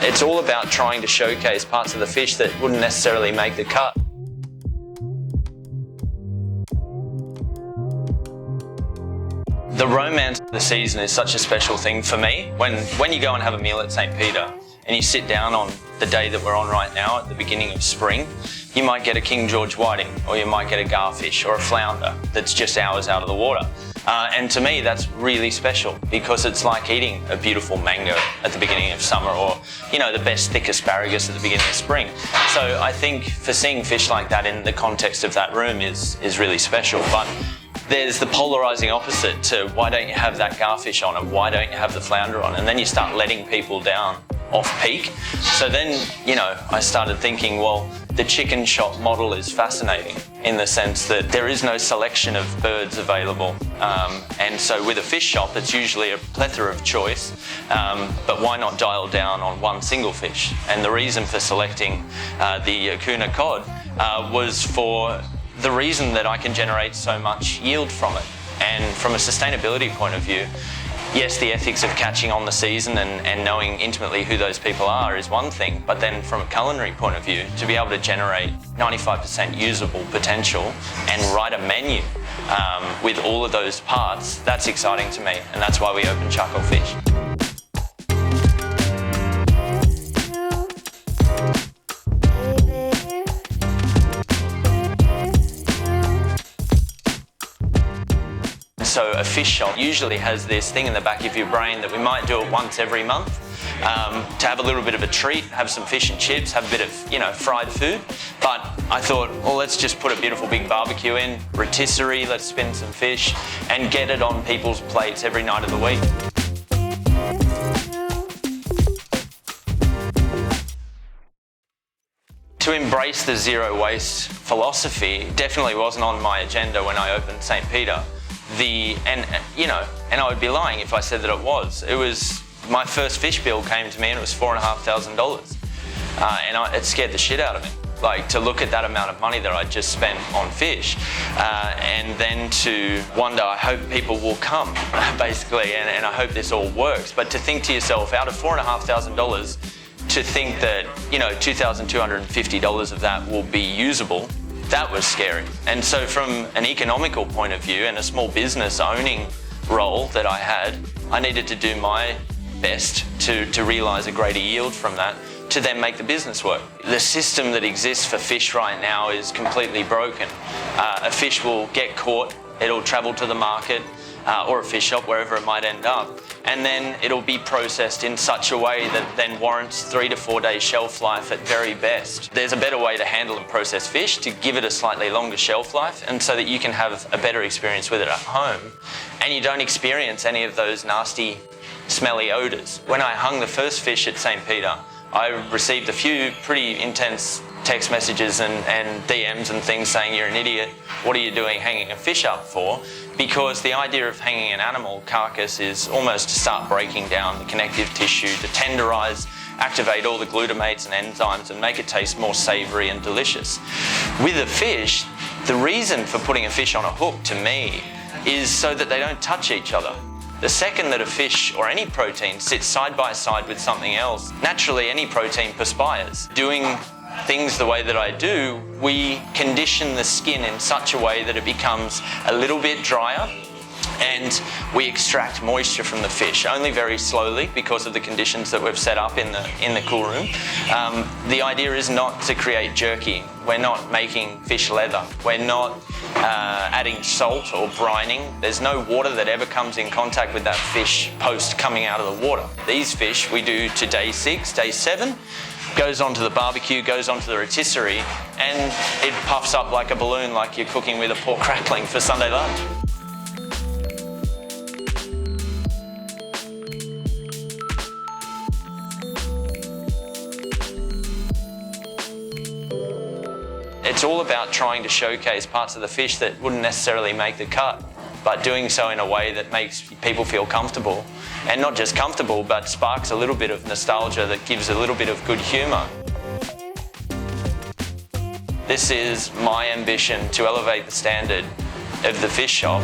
It's all about trying to showcase parts of the fish that wouldn't necessarily make the cut. The romance of the season is such a special thing for me. When you go and have a meal at St. Peter and you sit down on the day that we're on right now at the beginning of spring, you might get a King George whiting, or you might get a garfish or a flounder that's just hours out of the water. And to me, that's really special because it's like eating a beautiful mango at the beginning of summer, or, you know, the best thick asparagus at the beginning of spring. So I think for seeing fish like that in the context of that room is really special. But there's the polarising opposite to why don't you have that garfish on and why don't you have the flounder on, and then you start letting people down off peak. So then, you know, I started thinking, well, the chicken shop model is fascinating in the sense that there is no selection of birds available. And so with a fish shop, it's usually a plethora of choice, but why not dial down on one single fish? And the reason for selecting the Kuna cod was for the reason that I can generate so much yield from it. And from a sustainability point of view, yes, the ethics of catching on the season and knowing intimately who those people are is one thing, but then from a culinary point of view, to be able to generate 95% usable potential and write a menu with all of those parts, that's exciting to me, and that's why we opened Charcoal Fish. So a fish shop usually has this thing in the back of your brain that we might do it once every month to have a little bit of a treat, have some fish and chips, have a bit of, you know, fried food. But I thought, well, let's just put a beautiful big barbecue in, rotisserie, let's spin some fish and get it on people's plates every night of the week. To embrace the zero waste philosophy definitely wasn't on my agenda when I opened St. Peter. And I would be lying if I said that it was. It was, my first fish bill came to me and it was $4,500. And it scared the shit out of me. Like, to look at that amount of money that I just spent on fish, and then to wonder, I hope people will come, basically, and I hope this all works. But to think to yourself, out of $4,500, to think that, you know, $2,250 of that will be usable, that was scary. And so from an economical point of view and a small business owning role that I had, I needed to do my best to realise a greater yield from that, to then make the business work. The system that exists for fish right now is completely broken. A fish will get caught, it'll travel to the market or a fish shop, wherever it might end up, and then it'll be processed in such a way that then warrants 3 to 4 days shelf life at very best. There's a better way to handle and process fish to give it a slightly longer shelf life, and so that you can have a better experience with it at home and you don't experience any of those nasty, smelly odours. When I hung the first fish at St. Peter, I received a few pretty intense text messages and DMs and things saying, you're an idiot, what are you doing hanging a fish up for? Because the idea of hanging an animal carcass is almost to start breaking down the connective tissue, to tenderise, activate all the glutamates and enzymes and make it taste more savoury and delicious. With a fish, the reason for putting a fish on a hook, to me, is so that they don't touch each other. The second that a fish or any protein sits side by side with something else, naturally any protein perspires. Doing things the way that I do, we condition the skin in such a way that it becomes a little bit drier, and we extract moisture from the fish, only very slowly because of the conditions that we've set up in the cool room. The idea is not to create jerky. We're not making fish leather. We're not adding salt or brining. There's no water that ever comes in contact with that fish post coming out of the water. These fish we do to day 6, day 7, goes onto the barbecue, goes onto the rotisserie, and it puffs up like a balloon, like you're cooking with a pork crackling for Sunday lunch. It's all about trying to showcase parts of the fish that wouldn't necessarily make the cut, but doing so in a way that makes people feel comfortable. And not just comfortable, but sparks a little bit of nostalgia that gives a little bit of good humour. This is my ambition, to elevate the standard of the fish shop.